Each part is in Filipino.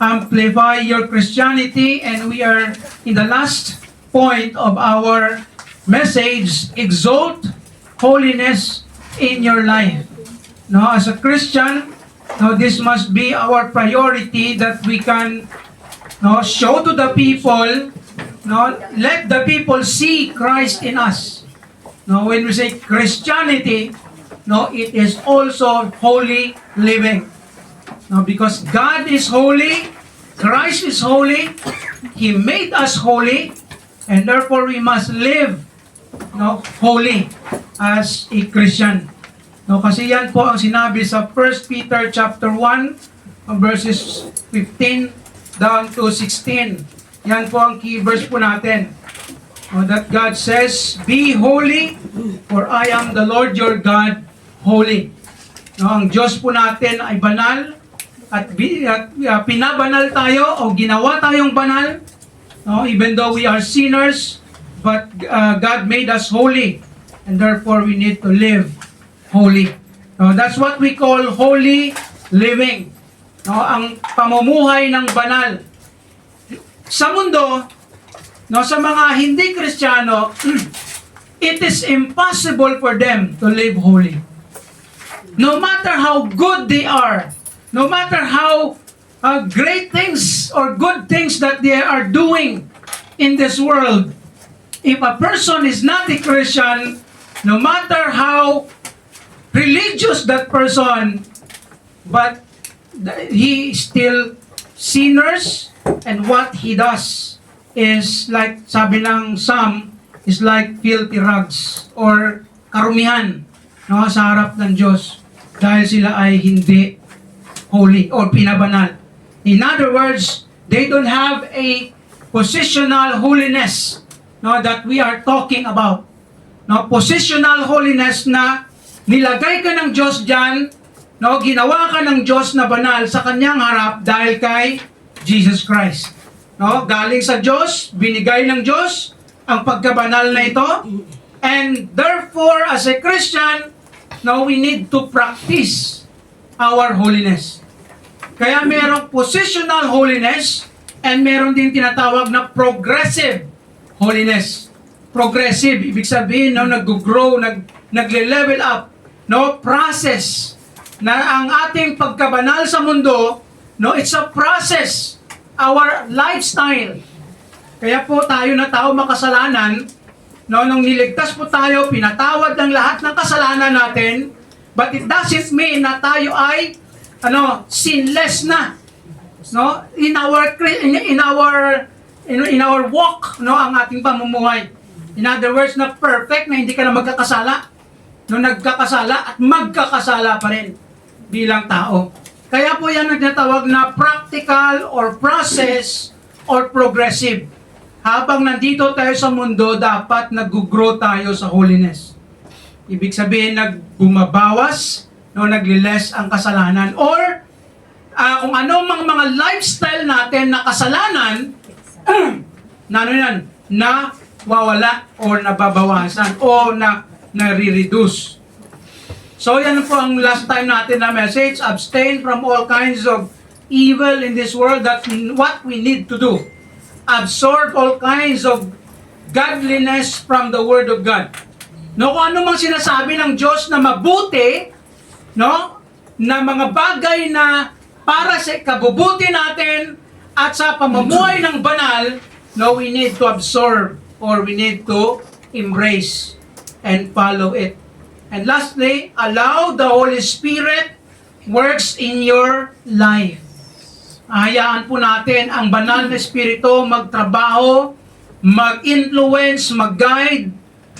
amplify your Christianity, and we are in the last point of our message, exalt holiness in your life. No, as a Christian, no, this must be our priority that we can show to the people, let the people see Christ in us. No, when we say Christianity, it is also holy living. No, because God is holy, Christ is holy, He made us holy, and therefore we must live holy as a Christian. No, kasi yan po ang sinabi sa 1 Peter chapter 1 verses 15 down to 16. Yan po ang key verse po natin. That God says, "Be holy, for I am the Lord your God, holy." Ang Diyos po natin ay banal, at pinabanal tayo o ginawa tayong banal, even though we are sinners, but God made us holy, and therefore we need to live holy. That's what we call holy living. Ang pamumuhay ng banal. Sa mundo, sa mga hindi Kristiyano, it is impossible for them to live holy. No matter how good they are, no matter how great things or good things that they are doing in this world, if a person is not a Christian, no matter how religious that person, but he is still sinners, and what he does is like, sabi ng Psalm, is like filthy rags or karumihan sa harap ng Diyos dahil sila ay hindi holy or pinabanal. In other words, they don't have a positional holiness that we are talking about. Positional holiness na nilagay ka ng Diyos dyan, ginawa ka ng Diyos na banal sa kanyang harap dahil kay Jesus Christ. Galing sa Diyos, binigay ng Diyos ang pagkabanal na ito, and therefore as a Christian, we need to practice our holiness. Kaya merong positional holiness and meron din tinatawag na progressive holiness. Progressive, ibig sabihin, nag-grow, nagle-level up, process na ang ating pagkabanal sa mundo, it's a process, our lifestyle. Kaya po tayo na tao makasalanan, nung niligtas po tayo, pinatawad ng lahat ng kasalanan natin, but it doesn't mean na tayo ay sinless na. In our walk, ang ating pamumuhay. In other words, na perfect, na hindi ka na magkakasala. Nagkakasala at magkakasala pa rin bilang tao. Kaya po yan nagtatawag na practical or process or progressive. Habang nandito tayo sa mundo, dapat nag-grow tayo sa holiness. Ibig sabihin, nagbumabawas, nagliles ang kasalanan. Or, kung anong mga lifestyle natin na kasalanan, na wawala or nababawasan o nare-reduce. So yan po ang last time natin na message, abstain from all kinds of evil in this world. That's what we need to do. Absorb all kinds of godliness from the Word of God. Kung ano mang sinasabi ng Diyos na mabuti, na mga bagay na para sa kabubuti natin at sa pamumuhay ng banal, we need to absorb or we need to embrace and follow it. And lastly, allow the Holy Spirit works in your life. Hayaan po natin ang banal na Espiritu magtrabaho, mag-influence, mag-guide.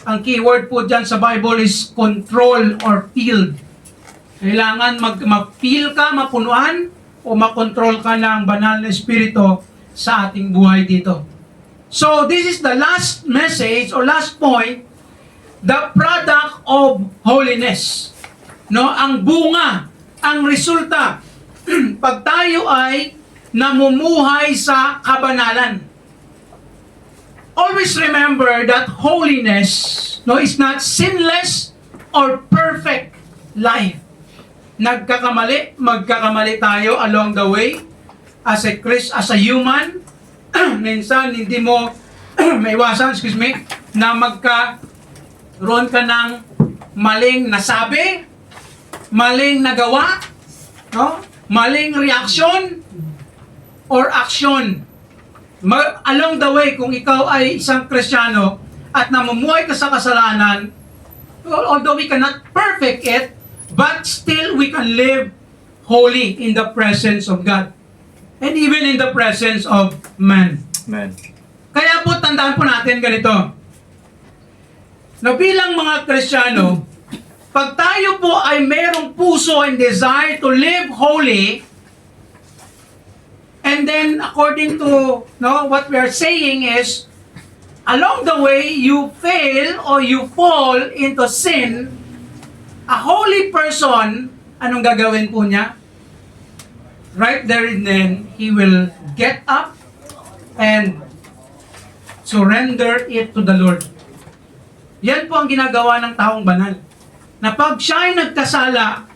Ang keyword po dyan sa Bible is control or field. Kailangan ma-feel ka, mapunuan, o makontrol ka ng banal na Espiritu sa ating buhay dito. So, this is the last message or last point, the product of holiness. Ang bunga, ang resulta, pag tayo ay namumuhay sa kabanalan. Always remember that holiness is not sinless or perfect life. Magkakamali tayo along the way. as a human, minsan hindi mo maiwasan, na magkaroon ka ng maling nasabi, maling nagawa, no? Maling reaction or action. Along the way, kung ikaw ay isang Kristiyano at namumuhay ka sa kasalanan, although we cannot perfect it, but still we can live holy in the presence of God. And even in the presence of man. Amen. Kaya po, tandaan po natin ganito. Na bilang mga Kristiyano, pag tayo po ay merong puso and desire to live holy, and then according to what we are saying is, along the way, you fail or you fall into sin, a holy person, anong gagawin po niya? Right there and then, he will get up and surrender it to the Lord. Yan po ang ginagawa ng taong banal. Na pag siya ay nagkasala,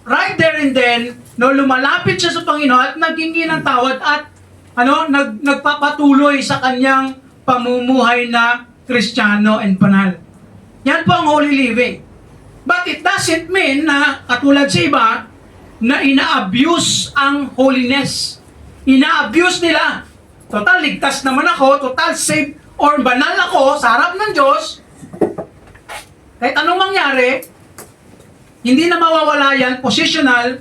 right there and then, lumalapit siya sa Panginoon at naghingi ng tawad at nagpapatuloy sa kanyang pamumuhay na Kristiyano and banal. Yan po ang holy living. But it doesn't mean na, katulad sa iba, na ina-abuse ang holiness. Ina-abuse nila. Total, ligtas naman ako, total saved or banal ako sa harap ng Diyos. Kahit anong mangyari, hindi na mawawala yan, positional,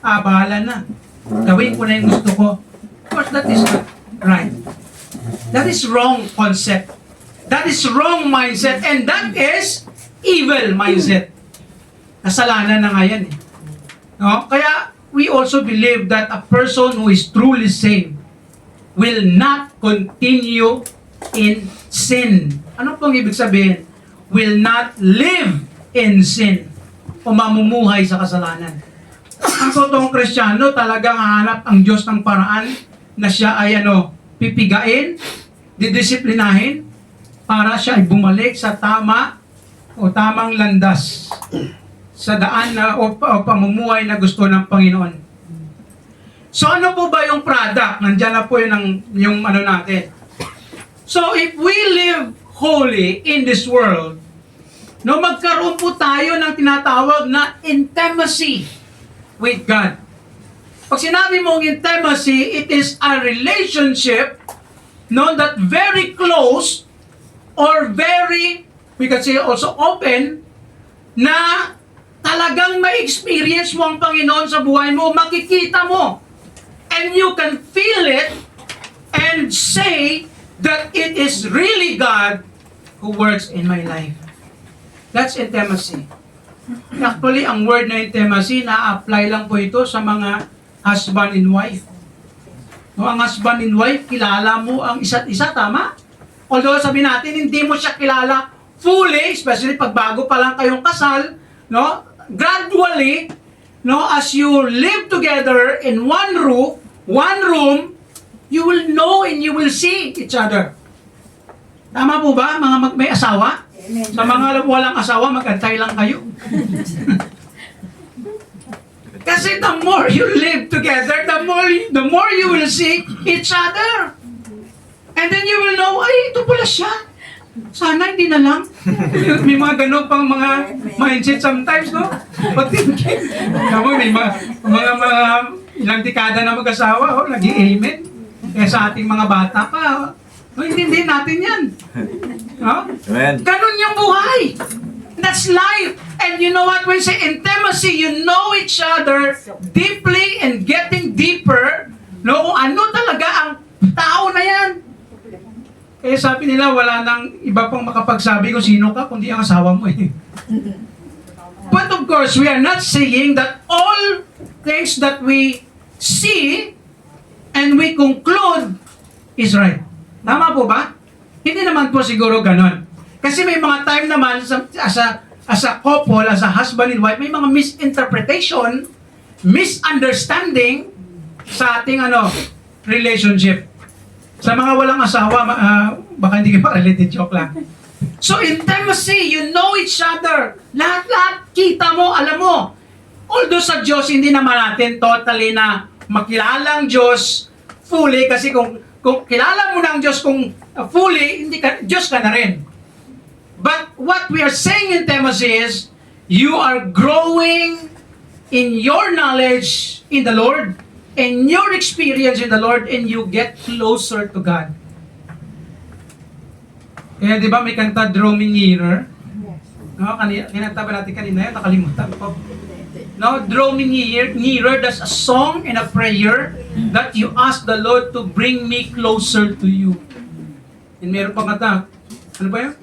bahala na. Gawin ko na yung gusto ko. Of course, that is not right. That is wrong concept. That is wrong mindset. And that is evil mindset. Kasalanan na nga yan eh. No? Kaya, we also believe that a person who is truly saved will not continue in sin. Ano pong ibig sabihin? Will not live in sin o mamumuhay sa kasalanan. Ang totoong Kristiyano talagang hahanap ang Diyos ng paraan na siya ay pipigain, didisiplinahin para siya ay bumalik sa tama o tamang landas sa daan o pamumuhay na gusto ng Panginoon. So ano po ba yung product? Nandiyan na po yung natin. So if we live holy in this world, magkaroon po tayo ng tinatawag na intimacy with God. Pag sinabi mong intimacy, it is a relationship that very close or very, we can say also open, na talagang ma-experience mo ang Panginoon sa buhay mo, makikita mo. And you can feel it and say that it is really God who works in my life. That's intimacy. Actually, ang word na intimacy, na-apply lang po ito sa mga husband and wife. Ang husband and wife, kilala mo ang isa't isa, tama? Although sabi natin, hindi mo siya kilala fully, especially pag bago pa lang kayong kasal, gradually, as you live together in one room, you will know and you will see each other. Tama po ba, mga may asawa? Sa mga walang asawa, mag-antay lang kayo. Kasi the more you live together, the more you will see each other. And then you will know, ay, ito pala siya. Sana hindi na lang. May mga ganun pang mga mindset sometimes, no? But thinking, may mga ilang dekada na mag-asawa, nag-i-amen. Kaya sa ating mga bata pa, hindi natin yan. No? Amen. Ganun yung buhay. That's life. And you know what? When you say intimacy, you know each other deeply and getting deeper. Kung ano talaga ang tao na yan. Kaya sabi nila, wala nang iba pang makapagsabi kung sino ka, kundi ang asawa mo eh. But of course, we are not saying that all things that we see and we conclude is right. Tama po ba? Hindi naman po siguro ganon. Kasi may mga time naman as a couple, as a husband and wife, may mga misinterpretation, misunderstanding sa ating relationship. Sa mga walang asawa, baka hindi kayo related, joke lang. So intimacy, you know each other. Lahat-lahat, kita mo, alam mo. Although sa Diyos, hindi naman natin totally na makilala ang Diyos fully, kasi kung kilala mo na ang Diyos kung fully, hindi ka, Diyos ka na rin. But what we are saying in Timothy is, you are growing in your knowledge in the Lord, and your experience in the Lord, and you get closer to God. Kaya di ba may kanta, Draw Me Nearer? No, kinanta ba natin kanina yun? Nakalimutan ko. No, Draw Me Nearer, that's a song and a prayer that you ask the Lord to bring me closer to you. And meron pang kanta. Ano ba yun?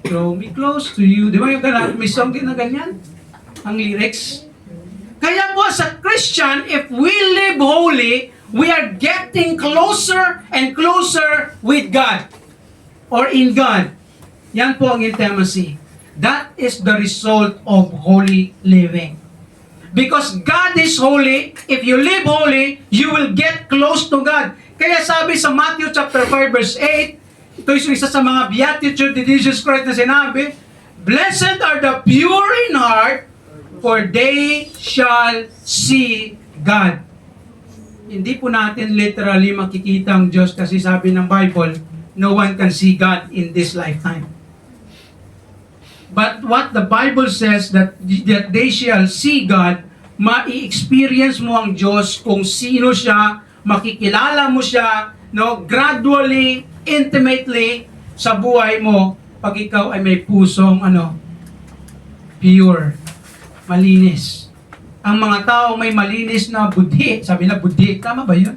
Draw me close to you. Di ba yung may song din na ganyan? Ang lyrics. Kaya po, as a Christian, if we live holy, we are getting closer and closer with God. Or in God. Yan po ang intimacy. That is the result of holy living. Because God is holy, if you live holy, you will get close to God. Kaya sabi sa Matthew chapter 5 verse 8, ito yung isa sa mga beatitude ni Jesus Christ na sinabi, Blessed are the pure in heart, for they shall see God. Hindi po natin literally makikita ang Diyos kasi sabi ng Bible, no one can see God in this lifetime. But what the Bible says that they shall see God, mai-experience mo ang Diyos kung sino siya, makikilala mo siya, no, gradually, intimately sa buhay mo pag ikaw ay may pusong pure, malinis. Ang mga tao may malinis na budhi, sabi na budhi, tama ba yun?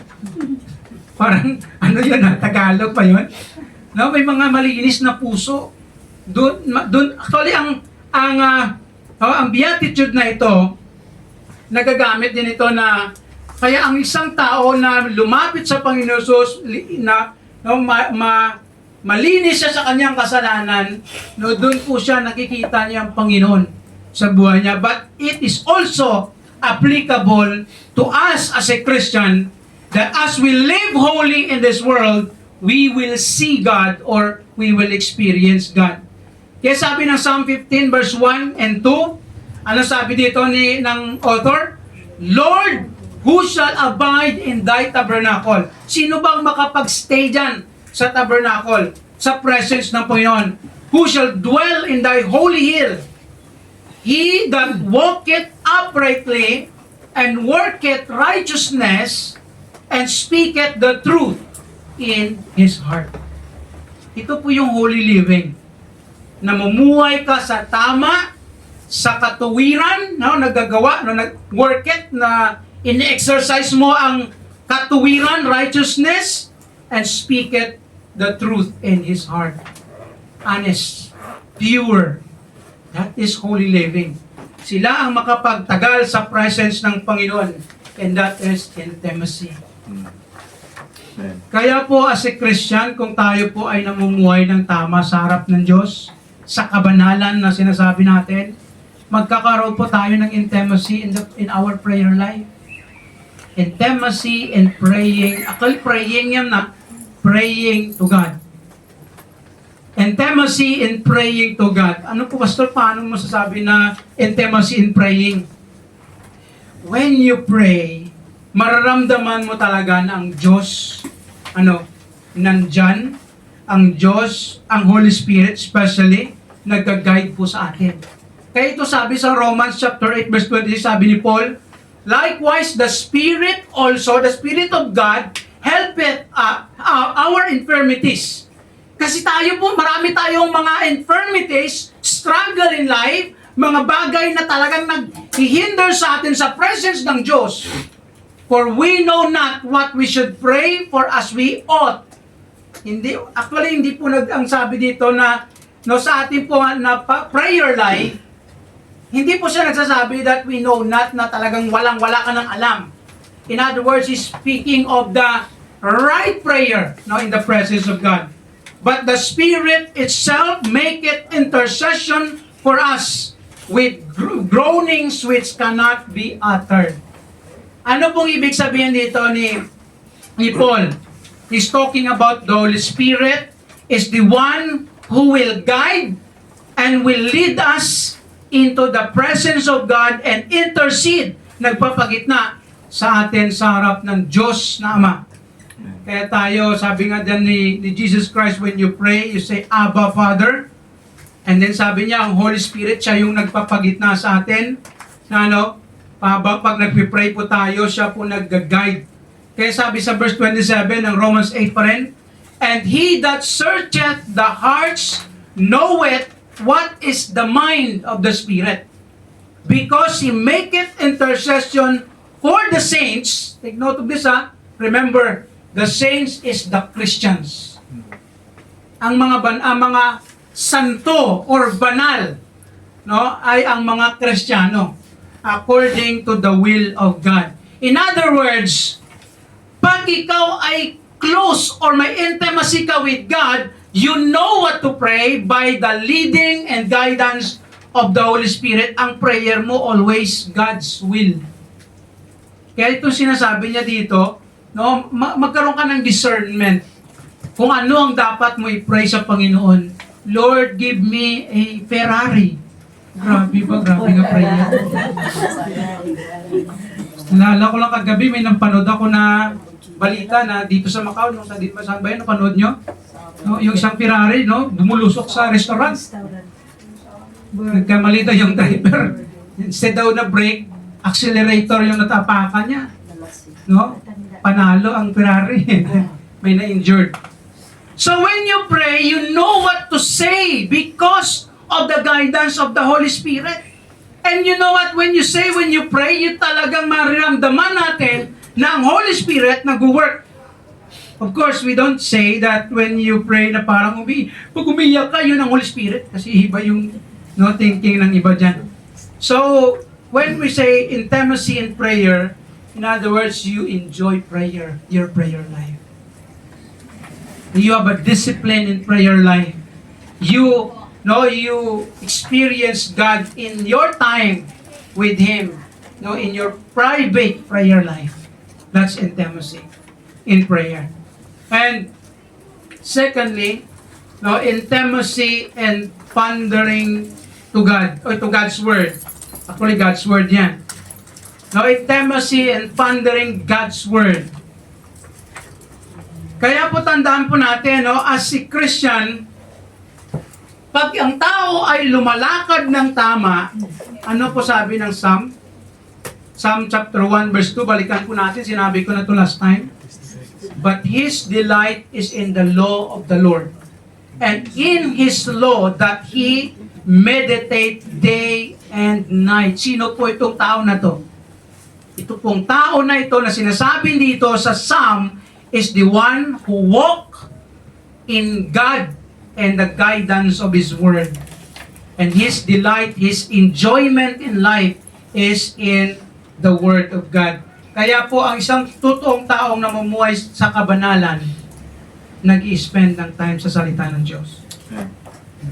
Parang yun Tagalog pa yun? No, may mga malinis na puso. Doon actually ang beatitude na ito nagagamit din ito na kaya ang isang tao na lumapit sa Panginoon Jesus malinis siya sa kanyang kasalanan, no, doon po siya nakikita niya ang Panginoon sa buhay niya. But it is also applicable to us as a Christian that as we live holy in this world, we will see God or we will experience God. Kaya sabi ng Psalm 15 verse 1 and 2, ano sabi dito ng author? Lord, who shall abide in thy tabernacle? Sino bang makapagstay dyan sa tabernacle, sa presence ng Panginoon? Who shall dwell in thy holy hill? He that walketh uprightly and worketh righteousness and speaketh the truth in his heart. Ito po yung holy living. Namumuhay ka sa tama, sa katuwiran, no, nagagawa, no, nag-work it, na in-exercise mo ang katuwiran, righteousness, and speak it, the truth in his heart. Honest, pure. That is holy living. Sila ang makapagtagal sa presence ng Panginoon, and that is intimacy. Kaya po as a Christian, kung tayo po ay namumuhay ng tama sa harap ng Diyos, sa kabanalan na sinasabi natin, magkakaroon po tayo ng intimacy in our prayer life. Intimacy in praying. Actually, praying yan na. Praying to God. Intimacy in praying to God. Ano po, Pastor, paano masasabi na intimacy in praying? When you pray, mararamdaman mo talaga na ang Diyos, nandyan, ang Diyos, ang Holy Spirit, especially, nag-guide po sa atin. Kaya ito sabi sa Romans chapter 8 verse 26, sabi ni Paul, likewise, the Spirit also, the Spirit of God, helpeth our infirmities. Kasi tayo po, marami tayong mga infirmities, struggle in life, mga bagay na talagang nag-hinder sa atin sa presence ng Diyos. For we know not what we should pray for as we ought. Hindi po ang sabi dito na sa ating po na prayer life, hindi po siya nagsasabi that we know not, na talagang walang-wala ka ng alam. In other words, he's speaking of the right prayer, in the presence of God. But the Spirit itself maketh intercession for us with groanings which cannot be uttered. Ano pong ibig sabihin dito ni Paul? He's talking about the Holy Spirit is the one who will guide and will lead us into the presence of God and intercede, nagpapagitna sa atin sa harap ng Diyos na Ama. Kaya tayo, sabi nga dyan ni Jesus Christ, when you pray, you say, Abba, Father. And then sabi niya, ang Holy Spirit, siya yung nagpapagitna sa atin. Na pag nagpipray po tayo, siya po nag-guide. Kaya sabi sa verse 27 ng Romans 8 pa rin, and he that searcheth the hearts knoweth what is the mind of the Spirit, because he maketh intercession for the saints. Take note of this, remember, the saints is the Christians. Ang mga santo or banal, no, ay ang mga Kristiyano according to the will of God. In other words, pag ikaw ay close or may intimacy ka with God, you know what to pray by the leading and guidance of the Holy Spirit. Ang prayer mo always God's will. Kaya itong sinasabi niya dito, no, magkaroon ka ng discernment kung ano ang dapat mo i-pray sa Panginoon. Lord, give me a Ferrari. Grabe ba? Grabe nga prayer. Nalala ko lang kagabi, may napanood ako na balita na dito sa Macau, no, saan ba yun? Napanood nyo? No, yung isang Ferrari, no, bumulusok sa restaurant. Nagkamali daw yung driver. Instead daw na brake, accelerator yung natapakan niya. No? Panalo ang Ferrari. May na-injured. So when you pray, you know what to say because of the guidance of the Holy Spirit. And you know what? When you pray, you talagang mariramdaman natin na ang Holy Spirit nag-work. Of course, we don't say that when you pray na parang pag umiyak ka, yun ang Holy Spirit. Kasi iba yung thinking ng iba dyan. So, when we say intimacy in prayer, in other words, you enjoy prayer, your prayer life. You have a discipline in prayer life. You experience God in your time with Him, in your private prayer life. That's intimacy in prayer. And secondly, intimacy and pondering to God, or to God's Word. Actually, God's Word yan. Intimacy and pondering God's Word. Kaya po tandaan po natin, as si Christian, pag ang tao ay lumalakad ng tama, ano po sabi ng Psalm? Psalm chapter 1 verse 2, balikan po natin, sinabi ko na to last time. But his delight is in the law of the Lord. And in his law that he meditate day and night. Sino po itong tao na to? Ito pong tao na ito na sinasabi dito sa Psalm is the one who walk in God and the guidance of His Word. And his delight, his enjoyment in life is in the Word of God. Kaya po ang isang totoong taong namumuhay sa kabanalan, nag-i-spend ng time sa salita ng Diyos.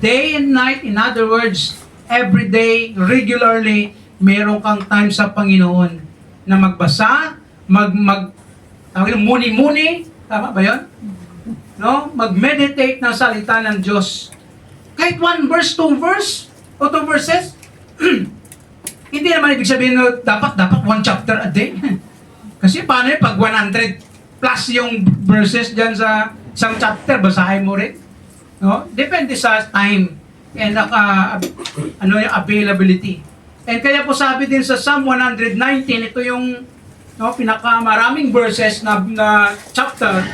Day and night, in other words, every day, regularly, meron kang time sa Panginoon na magbasa, muni-muni, tama ba yun? Mag-meditate ng salita ng Diyos. Kahit 1 verse, 2 verse, o 2 verses, hindi naman ibig sabihin dapat 1 chapter a day. Kasi paano pag 100 plus yung verses dyan sa isang chapter, basahin mo rin. Depende sa time and yung availability. And kaya po sabi din sa Psalm 119, ito yung pinakamaraming verses na chapter,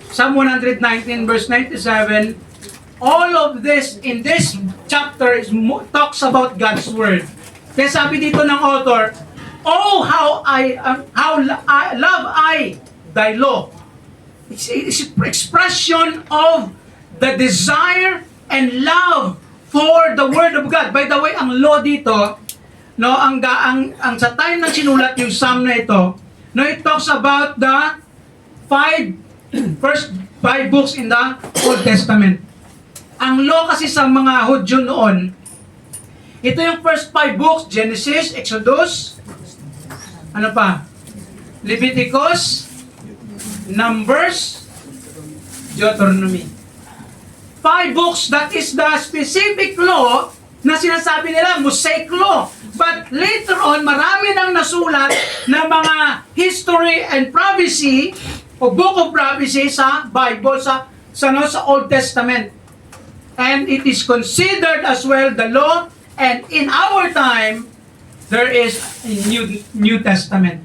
Psalm 119 verse 97, all of this in this chapter talks about God's Word. Kaya sabi dito ng author, oh, how love I thy law. It's expression of the desire and love for the Word of God. By the way, ang law dito, ang sa time na sinulat yung Psalm na ito, it talks about the first 5 books in the Old Testament. Ang law kasi sa mga Hudyo noon, ito yung first 5 books, Genesis, Exodus, Leviticus, Numbers, Deuteronomy. 5 books, that is the specific law na sinasabi nila, Mosaic law. But later on, marami nang nasulat na mga history and prophecy o book of prophecy sa Bible, sa Old Testament. And it is considered as well the law, and in our time, there is a New Testament.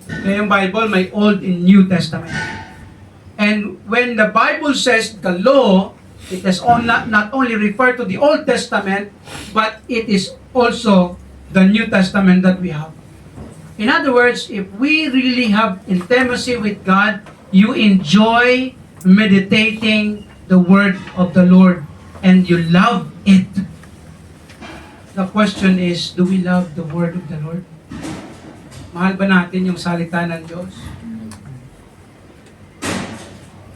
Kaya yung Bible may Old and New Testament. And when the Bible says the law, it is not only referred to the Old Testament, but it is also the New Testament that we have. In other words, if we really have intimacy with God, you enjoy meditating the Word of the Lord, and you love it. The question is, do we love the Word of the Lord? Mahal ba natin yung salita ng Diyos?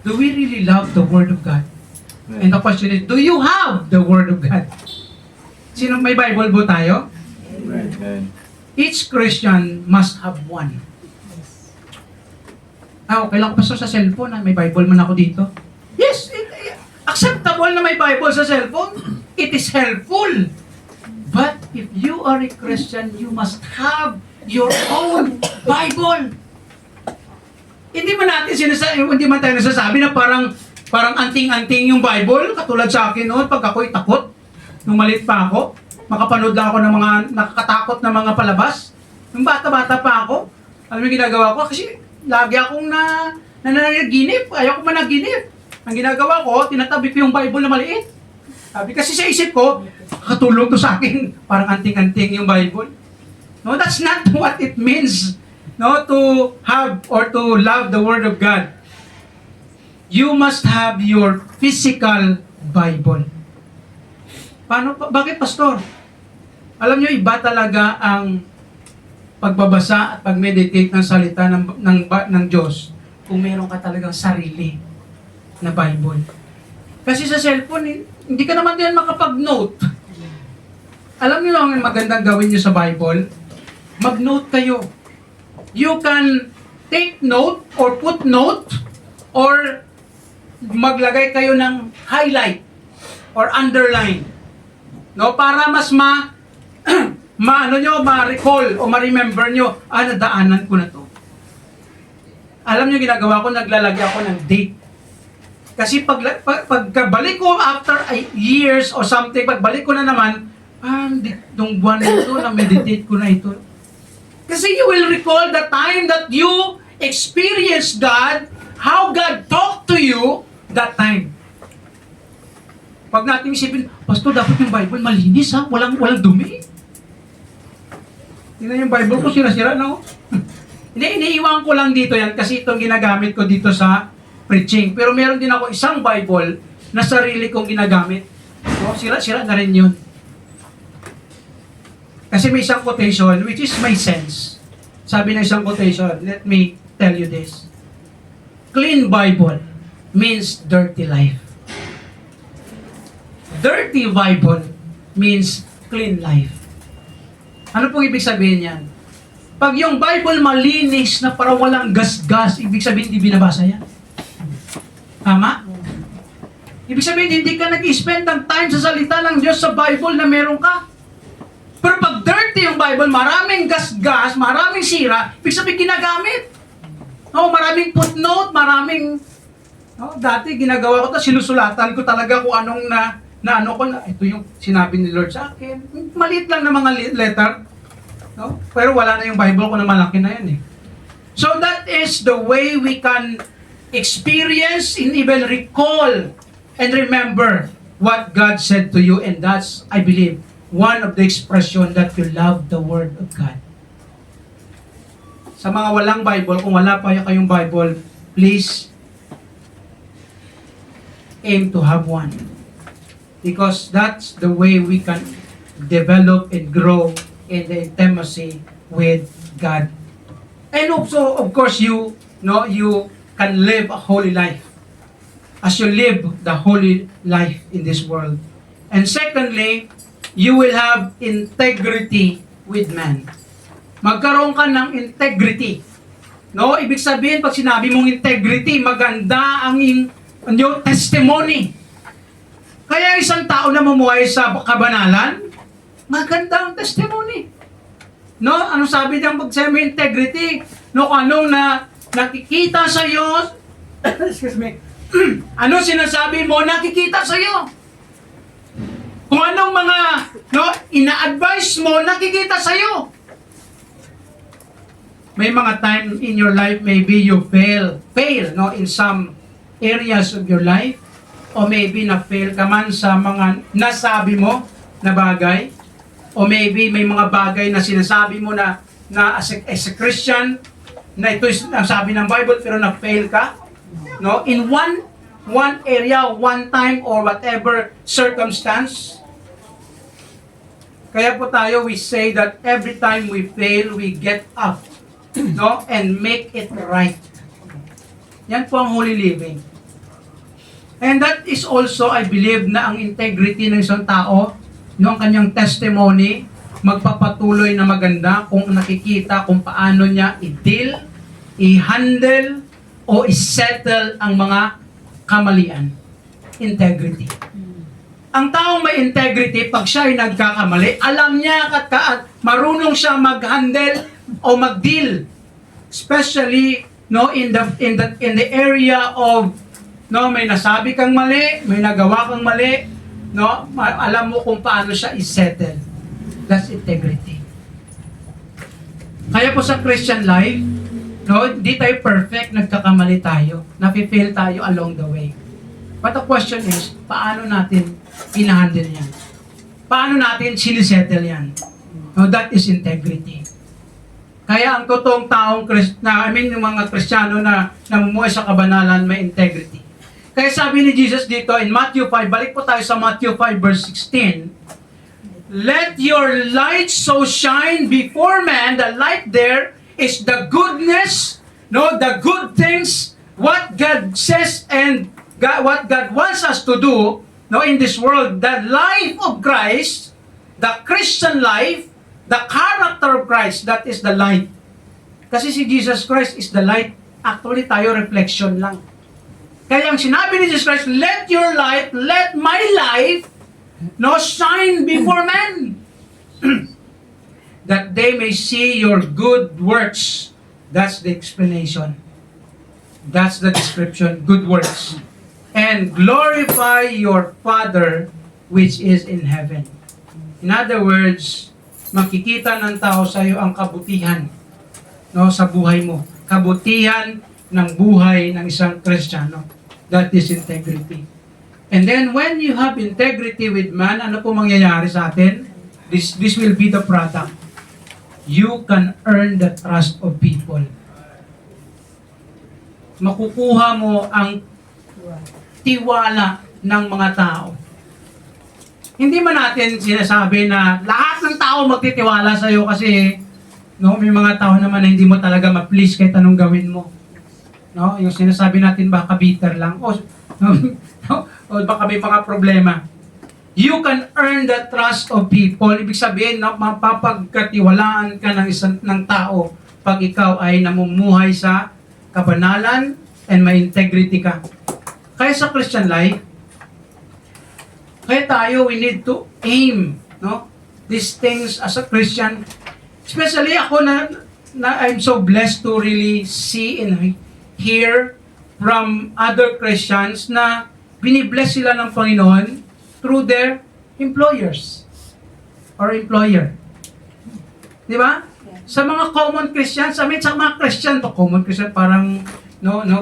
Do we really love the Word of God? And the question is, do you have the Word of God? Sino may Bible po tayo? Amen. Each Christian must have one. Okay lang ko pa sa cellphone, may Bible man ako dito. Yes, acceptable na may Bible sa cellphone. It is helpful. But if you are a Christian, you must have your own Bible. Hindi man tayo nasasabi na parang anting-anting yung Bible, katulad sa akin noon pag ako'y takot. Nung maliit pa ako, makapanood lang ako ng mga nakakatakot na mga palabas. Nung bata-bata pa ako, alam mo yung ginagawa ko? Kasi lagi akong nananaginip. Ayaw ko managinip. Ang ginagawa ko, tinatabi ko yung Bible na maliit. Sabi kasi sa isip ko, katulong to sa akin. Parang anting-anting yung Bible. No, that's not what it means. No, to have or to love the Word of God. You must have your physical Bible. Bakit, Pastor? Alam niyo, iba talaga ang pagbabasa at pag-meditate ng salita ng Diyos kung meron ka talagang sarili na Bible. Kasi sa cellphone, hindi ka naman din makapag-note. Alam niyo lang ang magandang gawin niyo sa Bible? Mag-note kayo. You can take note or put note or maglagay kayo ng highlight or underline. No, para mas ma-recall o ma-remember nyo, nadaanan ko na to. Alam nyo, ginagawa ko, naglalagay ako ng date. Kasi pagkabalik ko after years or something, pagbalik ko na naman, nung buwan na ito, na-meditate ko na ito. Kasi you will recall the time that you experienced God, how God talked to you that time. Pag natin isipin, Pastor, dapat yung Bible malinis ha, walang dumi. Tingnan yung Bible ko, sira-sira na ako. Hindi, iniiwan ko lang dito yan kasi itong ginagamit ko dito sa preaching. Pero meron din ako isang Bible na sarili kong ginagamit. No, sira-sira na rin yun. Kasi may isang quotation, which is my sense. Sabi ng isang quotation, let me tell you this. Clean Bible means dirty life. Dirty Bible means clean life. Ano pong ibig sabihin yan? Pag yung Bible malinis na parang walang gas-gas, ibig sabihin hindi binabasa yan. Tama? Ibig sabihin hindi ka nag-spend ng time sa salita ng Diyos sa Bible na meron ka. Pero pag dirty yung Bible, maraming gas-gas, maraming sira, ibig sabihin ginagamit. Maraming footnote, maraming... dati ginagawa ko sinusulatan ko talaga kung anong ito yung sinabi ni Lord sa akin. Maliit lang na mga letter. No? Pero wala na yung Bible ko na malaki na yan eh. So that is the way we can experience and even recall and remember what God said to you, and that's, I believe, one of the expression that you love the Word of God. Sa mga walang Bible, kung wala pa kayong Bible, please aim to have one. Because that's the way we can develop and grow in the intimacy with God. And also, of course, you can live a holy life as you live the holy life in this world. And secondly, you will have integrity with man. Magkaroon ka ng integrity. No, ibig sabihin pag sinabi mong integrity, maganda ang yung testimony. Kaya isang tao na mamuhay sa kabanalan, maganda ang testimony. No? Anong sabi ng semi-integrity? No, kung anong nakikita sa iyo, excuse me, ano sinasabi mo, nakikita sa iyo. Kung anong mga ina-advise mo, nakikita sa iyo. May mga time in your life, maybe you fail in some areas of your life, o maybe na-fail ka man sa mga nasabi mo na bagay, o maybe may mga bagay na sinasabi mo na as a Christian, na ito ang sabi ng Bible, pero na-fail ka, no? In one area, one time, or whatever circumstance. Kaya po tayo, we say that every time we fail, we get up, no? And make it right. Yan po ang holy living. And that is also, I believe, na ang integrity ng isang tao, no, ang kanyang testimony, magpapatuloy na maganda kung nakikita kung paano niya i-deal, i-handle, o i-settle ang mga kamalian. Integrity. Ang taong may integrity, pag siya ay nagkakamali, alam niya at marunong siya mag-handle o mag-deal. Especially in the area of may nasabi kang mali, may nagawa kang mali, alam mo kung paano siya i-settle. That's integrity. Kaya po sa Christian life, hindi tayo perfect, nagkakamali tayo, nafe-fail tayo along the way. But the question is, paano natin pinahandle yan? Paano natin sinisettle yan? That is integrity. Kaya ang totoong taong yung mga Kristiyano na namumuhay sa kabanalan, may integrity. Kaya sabi ni Jesus dito in Matthew 5, balik po tayo sa Matthew 5 verse 16, let your light so shine before man, the light there is the goodness, the good things, what God says and what God wants us to do, in this world, the life of Christ, the Christian life, the character of Christ, that is the light. Kasi si Jesus Christ is the light. Actually, tayo reflection lang. Kaya ang sinabi ni Jesus Christ, let your light, let my life, shine before men. That they may see your good works. That's the explanation. That's the description, good works. And glorify your Father which is in heaven. In other words, makikita ng tao sa iyo ang kabutihan sa buhay mo. Kabutihan ng buhay ng isang Kristiyano. That is integrity. And then when you have integrity with man, ano po mangyayari sa atin? This will be the product. You can earn the trust of people. Makukuha mo ang tiwala ng mga tao. Hindi man natin sinasabi na lahat ng tao magtitiwala sa iyo kasi may mga tao naman na hindi mo talaga ma-please kahit anong gawin mo. Yung sinasabi natin baka bitter lang o baka may mga problema. You can earn the trust of people. Ibig sabihin, mapapagkatiwalaan ka ng tao pag ikaw ay namumuhay sa kabanalan and may integrity ka. Kaya sa Christian life, kaya tayo, we need to aim these things as a Christian. Especially ako na I'm so blessed to really see and hear from other Christians na binibless sila ng Panginoon through their employers or employer. Di ba? Sa mga common Christians, sa mga Christian, common Christian parang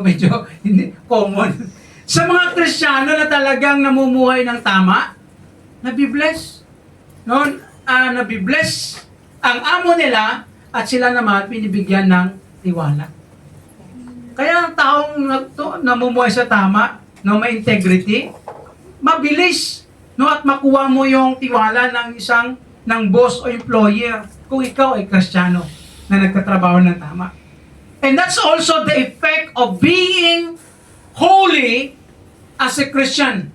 medyo hindi common. Sa mga Kristiyano na talagang namumuhay ng tama, nabibless. Nabibless ang amo nila at sila naman binibigyan ng tiwala. Kaya ang taong namumuhay sa tama, may integrity, mabilis, at makuha mo yung tiwala ng boss o employer kung ikaw ay Kristiyano na nagtatrabaho ng tama. And that's also the effect of being holy as a Christian.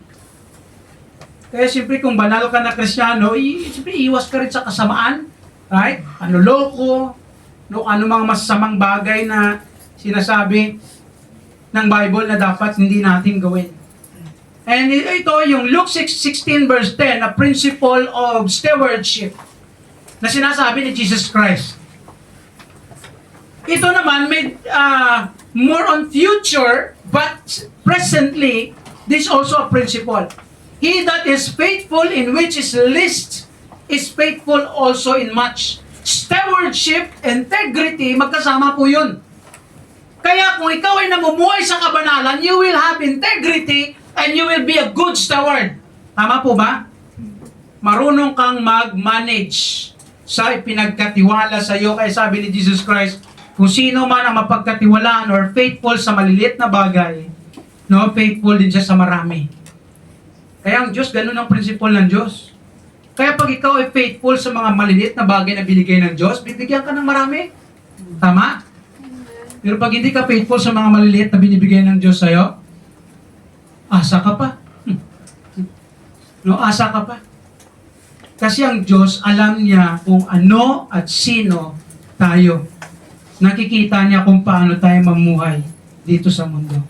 Kaya siyempre kung banal ka na Kristiyano, siyempre iwas ka rin sa kasamaan, right? Panloloko, ano mga masasamang bagay na sinasabi ng Bible na dapat hindi natin gawin. And ito yung Luke 6:16 verse 10, a principle of stewardship. na sinasabi ni Jesus Christ. Ito naman may more on future, but presently, this also a principle. He that is faithful in which is least is faithful also in much. Stewardship, integrity, magkasama po yun. Kaya kung ikaw ay namumuhay sa kabanalan, you will have integrity and you will be a good steward. Tama po ba? Marunong kang mag-manage sa ipinagkatiwala sa iyo. Kaya sabi ni Jesus Christ, kung sino man ang mapagkatiwalaan or faithful sa maliliit na bagay, no, faithful din siya sa marami. Kaya ang Diyos, ganun ang prinsipal ng Diyos. Kaya pag ikaw ay faithful sa mga maliliit na bagay na binigay ng Diyos, bibigyan ka ng marami. Tama? Pero pag hindi ka faithful sa mga maliliit na binibigay ng Diyos sa'yo, asa ka pa. No, asa ka pa. Kasi ang Diyos, alam niya kung ano at sino tayo. Nakikita niya kung paano tayo mamuhay dito sa mundo.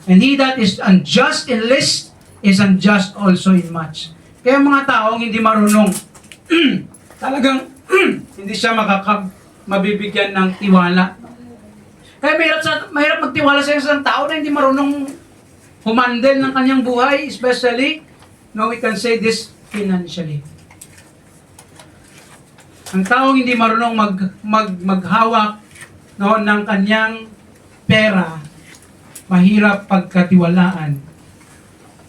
And he that is unjust in least is unjust also in much. Kaya mga taong hindi marunong, talagang hindi siya mabibigyan ng tiwala. Kaya mahirap magtiwala sa isang tao na hindi marunong humandle ng kanyang buhay, especially, no, we can say this financially. Ang taong hindi marunong maghawak, no, ng kanyang pera, mahirap pagkatiwalaan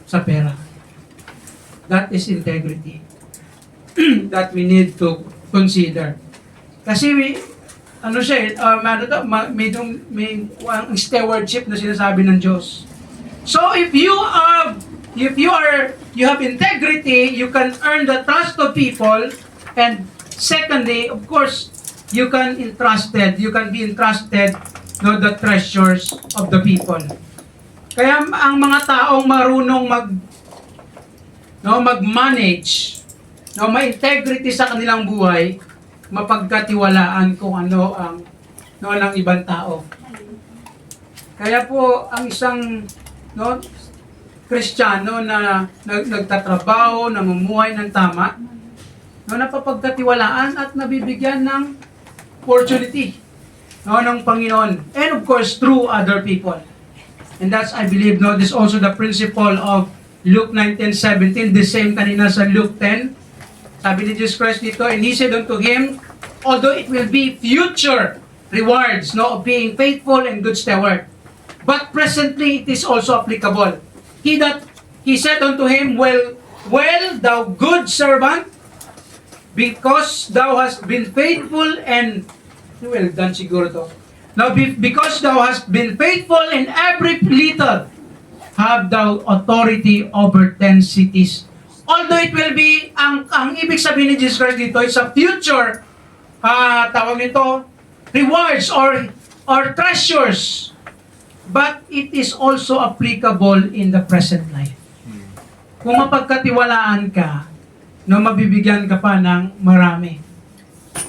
sa pera. That is integrity that we need to consider. Kasi ano siya, may stewardship na sinasabi ng Diyos. So if you have integrity, you can earn the trust of people, and secondly, of course, you can be entrusted, no, the treasures of the people. Kaya ang mga taong marunong mag-manage, no, may integrity sa kanilang buhay, mapagkatiwalaan kung ano ang ng ibang tao. Kaya po ang isang Kristiyano na nagtatrabaho, namumuhay ng tama, napapagkatiwalaan at nabibigyan ng opportunity ng Panginoon, and of course through other people. And that's, I believe, this is also the principle of Luke 19:17, the same kanina sa Luke 10. Sabi ni Jesus Christ dito, and he said unto him, although it will be future rewards, of being faithful and good steward, but presently it is also applicable. He said unto him, well, thou good servant, because thou hast been faithful and, well done siguro to. Now, because thou hast been faithful in every little, have thou authority over 10 cities. Although it will be, ang ibig sabihin ni Jesus Christ dito, is a future, tawag nito, rewards or treasures. But it is also applicable in the present life. Kung mapagkatiwalaan ka, mabibigyan ka pa ng marami.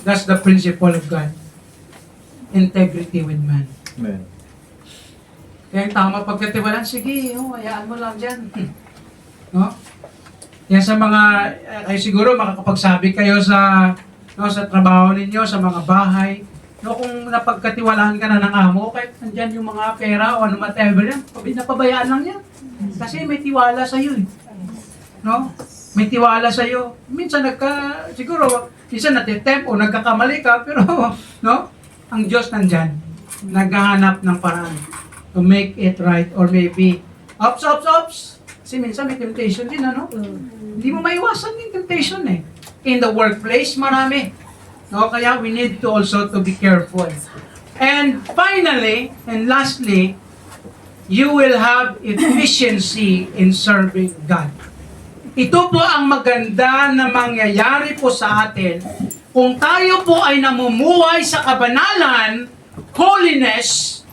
That's the principle of God. Integrity with man. Amen. Kaya ang tama pagkatiwalaan, sige, hayaan mo lang dyan. No? Yan sa mga, kayo siguro makakapagsabi kayo sa trabaho ninyo, sa mga bahay. Kung napagkatiwalaan ka na ng amo, kahit nandyan yung mga pera o ano whatever yan, napabayaan lang yan. Kasi may tiwala sa iyo. No? May tiwala sa iyo. Minsan siguro, minsan natitempt o nagkakamali ka, pero, ang Diyos nandyan, naghahanap ng paraan to make it right, or maybe, ops. Kasi minsan may temptation din, Hindi mo maiwasan yung temptation In the workplace, marami. Kaya we need to also to be careful. And finally, and lastly, you will have efficiency in serving God. Ito po ang maganda na mangyayari po sa atin kung tayo po ay namumuhay sa kabanalan, holiness,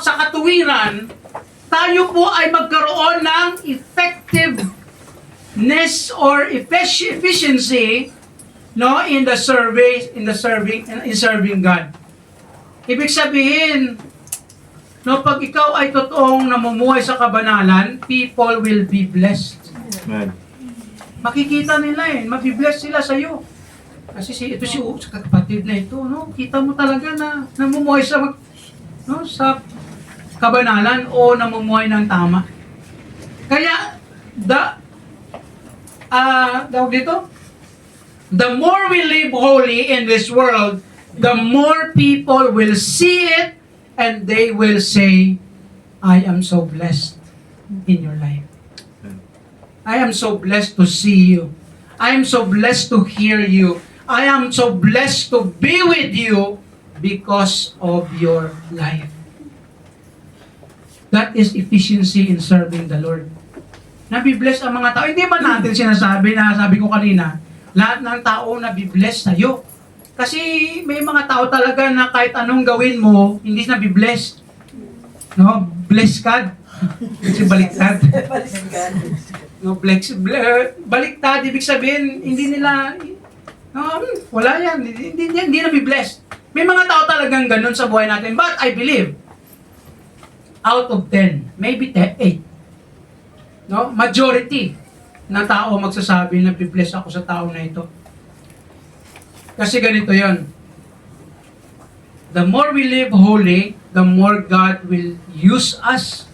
sa katuwiran, tayo po ay magkaroon ng effectiveness or efficiency in serving God. Ibig sabihin, pag ikaw ay totoong namumuhay sa kabanalan, people will be blessed. Amen. Makikita nila mabibless sila sa iyo. Kasi ito si kapatid na ito, no? Kita mo talaga na namumuhay sa no, sa kabanalan o namumuhay ng tama. Kaya tawag dito, the more we live holy in this world, the more people will see it and they will say, I am so blessed in your life. I am so blessed to see you. I am so blessed to hear you. I am so blessed to be with you because of your life. That is efficiency in serving the Lord. Nabibless ang mga tao. Hindi ba natin sinasabi na, sabi ko kanina, lahat ng tao nabibless sa'yo. Kasi may mga tao talaga na kahit anong gawin mo, hindi nabibless. No? Bless God. Kasi baliktad. No, baliktad, ibig sabihin, hindi nila, no, wala yan, hindi nabibless. May mga tao talagang ganun sa buhay natin. But I believe, out of 10, maybe 8, no, majority na tao magsasabi na bibless ako sa tao na ito. Kasi ganito yon. The more we live holy, the more God will use us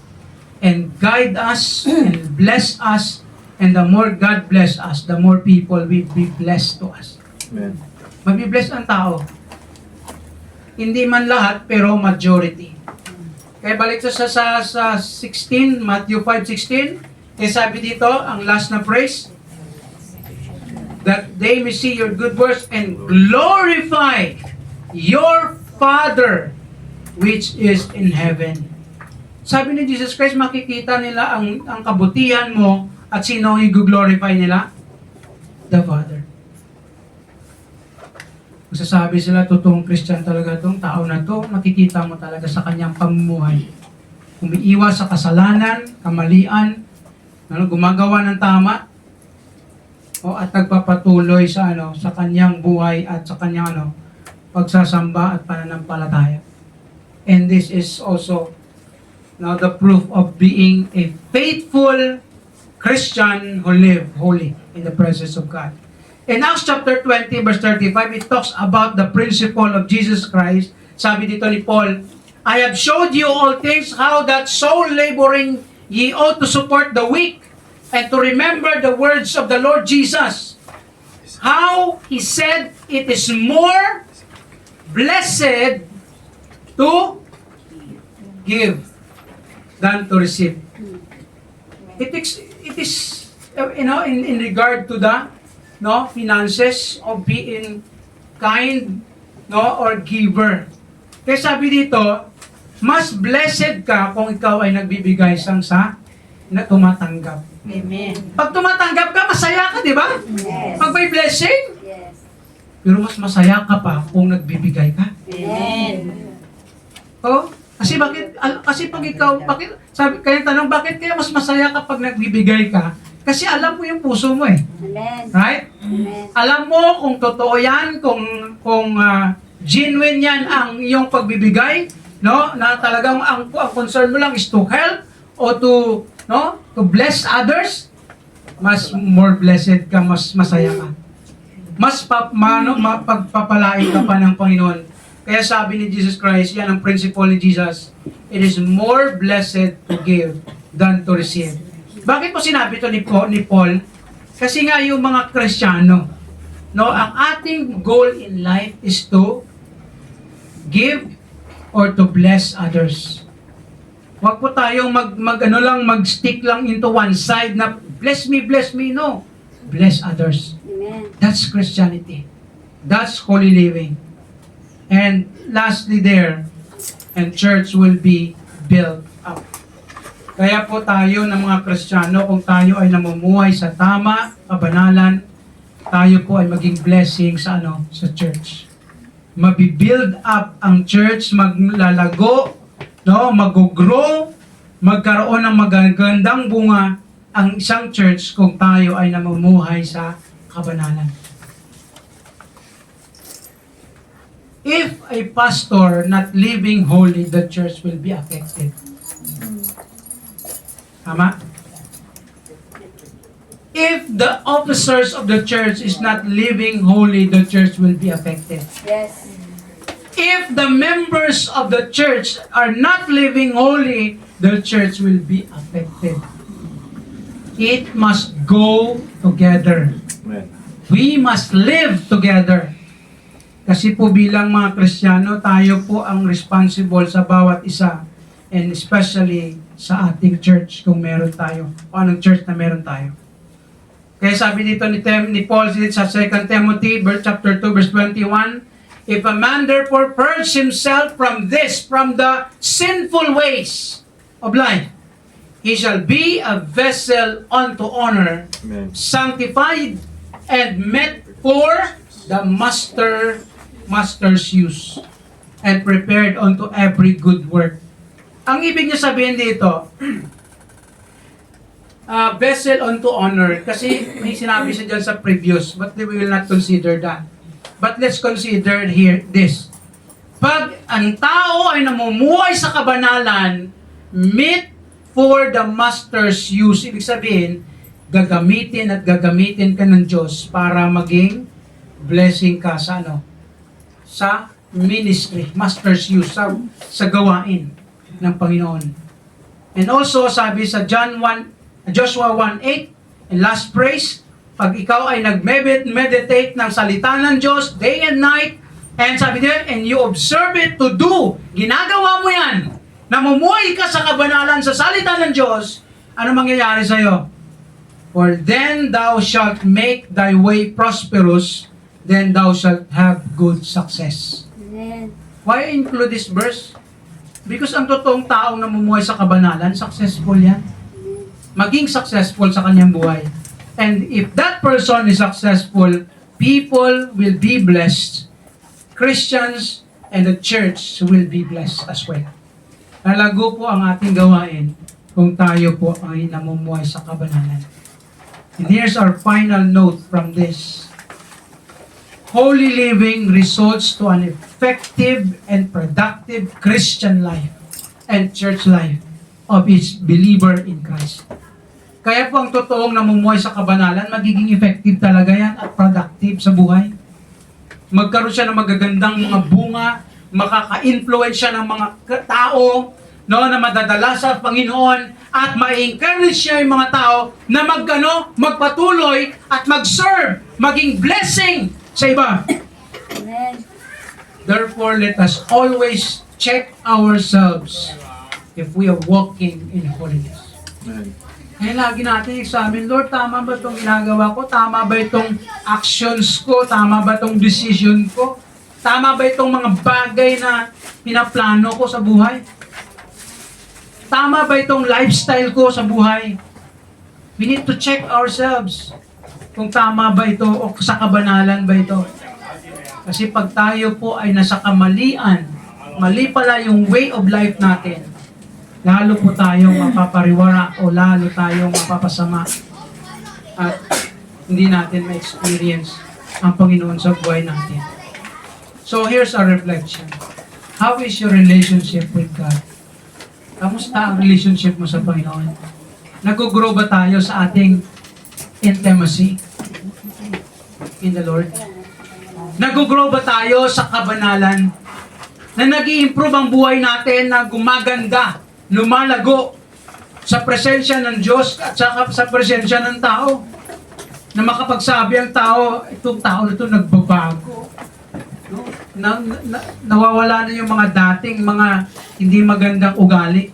and guide us and bless us, and the more God bless us, the more people will be blessed to us. Amen. Mabibless ang tao. Hindi man lahat, pero majority. Kaya balik sa 16, Matthew 5:16, sabi dito, ang last na phrase, that they may see your good works and glorify your Father which is in heaven. Sabi ni Jesus Christ, makikita nila ang kabutihan mo at sino ang i-glorify nila? The Father. Masasabi sila, totoong Christian talaga itong tao na to, makikita mo talaga sa kanyang pamumuhay. Umiiwas sa kasalanan, kamalian, gumagawa ng tama, at nagpapatuloy sa sa kanyang buhay at sa kanyang pagsasamba at pananampalataya. And this is also the proof of being a faithful Christian who live holy in the presence of God. In Acts chapter 20 verse 35, it talks about the principle of Jesus Christ. Sabi dito ni Paul, I have showed you all things, how that so laboring ye ought to support the weak, and to remember the words of the Lord Jesus, how he said it is more blessed to give than to receive. It is in regard to the finances of being kind or giver. Kaya sabi dito, mas blessed ka kung ikaw ay nagbibigay na tumatanggap. Amen. Pag tumatanggap ka, masaya ka, di ba? Yes. Pag may blessing, Yes. pero mas masaya ka pa kung nagbibigay ka. Amen. Oh, kasi pag ikaw, kaya tanong, bakit kaya mas masaya kapag nagbibigay ka? Kasi alam mo yung puso mo eh. Amen. Right? Amen. Alam mo kung totoo yan, kung genuine yan ang iyong pagbibigay, na talagang ang concern mo lang is to help o to bless others, mas more blessed ka, mas masaya ka. Mas pagpapalain ka pa ng Panginoon. Kaya sabi ni Jesus Christ, yan ang principle ni Jesus, it is more blessed to give than to receive. Bakit po sinabi ito ni Paul? Kasi nga yung mga Kristiyano, ang ating goal in life is to give or to bless others. Huwag po tayong mag-stick lang into one side na bless me, no. Bless others. Amen. That's Christianity. That's holy living. And lastly and church will be built up. Kaya po tayo ng mga Kristiyano, kung tayo ay namumuhay sa tama, kabanalan, tayo po ay maging blessing sa church. Mabibuild up ang church, maglalago, mag-grow, magkaroon ng magagandang bunga ang isang church kung tayo ay namumuhay sa kabanalan. If a pastor not living holy, the church will be affected. Tama? If the officers of the church is not living holy, the church will be affected. Yes. If the members of the church are not living holy, the church will be affected. It must go together. Amen. We must live together. Kasi po bilang mga Kristiyano, tayo po ang responsible sa bawat isa, and especially sa ating church kung meron tayo, o anong church na meron tayo. Kaya sabi dito ni Paul sa 2 Timothy chapter 2 verse 21, if a man therefore purge himself from the sinful ways of life, he shall be a vessel unto honor, Amen. sanctified and meet for the master's use, and prepared unto every good work. Ang ibig niya sabihin dito, vessel unto honor, kasi may sinabi siya dyan sa previous, but we will not consider that. But let's consider here this. Pag ang tao ay namumuhay sa kabanalan, meet for the master's use, ibig sabihin, gagamitin at gagamitin ka ng Diyos para maging blessing ka sa ano? Sa ministry, master's use, sa gawain ng Panginoon. And also, sabi sa Joshua 1:8, and last praise, pag ikaw ay nag-meditate ng salita ng Diyos day and night, and sabi niya, and you observe it to do, ginagawa mo yan, namumuhay ka sa kabanalan sa salita ng Diyos, ano mangyayari sa iyo? For then thou shalt make thy way prosperous, then thou shalt have good success. Amen. Why include this verse? Because ang totoong taong namumuhay sa kabanalan, successful yan. Maging successful sa kanyang buhay. And if that person is successful, people will be blessed. Christians and the church will be blessed as well. Lalago po ang ating gawain kung tayo po ay namumuhay sa kabanalan. And here's our final note from this. Holy living results to an effective and productive Christian life and church life of each believer in Christ. Kaya po ang totoong namumuhay sa kabanalan, magiging effective talaga yan at productive sa buhay. Magkaroon siya ng magagandang mga bunga, makaka-influence siya ng mga tao, no, na madadala sa Panginoon, at ma-encourage siya yung mga tao na magpatuloy at mag-serve, maging blessing sa iba. Amen. Therefore, let us always check ourselves if we are walking in holiness. Amen. Kaya lagi natin examine, Lord, tama ba itong ginagawa ko? Tama ba itong actions ko? Tama ba itong decision ko? Tama ba itong mga bagay na pinaplano ko sa buhay? Tama ba itong lifestyle ko sa buhay? We need to check ourselves kung tama ba ito o sa kabanalan ba ito. Kasi pag tayo po ay nasa kamalian, mali pala yung way of life natin, lalo po tayong mapapariwara o lalo tayong mapapasama at hindi natin ma-experience ang Panginoon sa buhay natin. So here's our reflection. How is your relationship with God? Kamusta ang relationship mo sa Panginoon? Nag-grow ba tayo sa ating intimacy in the Lord? Nag-grow ba tayo sa kabanalan? Na nag-i-improve ang buhay natin, na gumaganda, lumalago sa presensya ng Diyos at sa presensya ng tao? Na makapagsabi ang tao, itong tao na ito nagbabago. No? Nawawala na yung mga dating mga hindi magandang ugali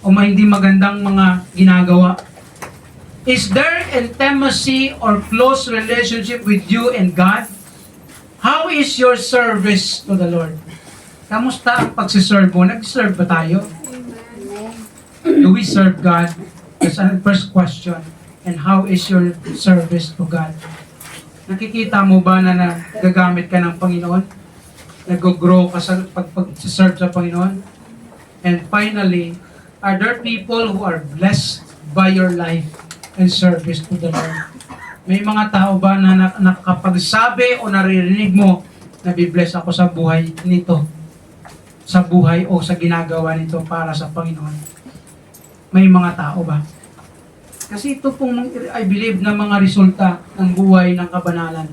o hindi magandang mga ginagawa. Is there intimacy or close relationship with you and God? How is your service to the Lord? Kamusta ang pagsiserve mo? Nag-serve ba tayo? Do we serve God? That's our first question. And how is your service to God? Nakikita mo ba na nagagamit ka ng Panginoon? Nag-grow ka sa pag-serve sa Panginoon? And finally, are there people who are blessed by your life and service to the Lord? May mga tao ba na nakakapagsabi o naririnig mo na be-bless ako sa buhay nito? Sa buhay o sa ginagawa nito para sa Panginoon? May mga tao ba? Kasi ito pong, I believe, na mga resulta ng buhay ng kabanalan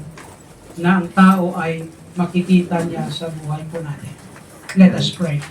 na ang tao ay makikita niya sa buhay po natin. Let us pray.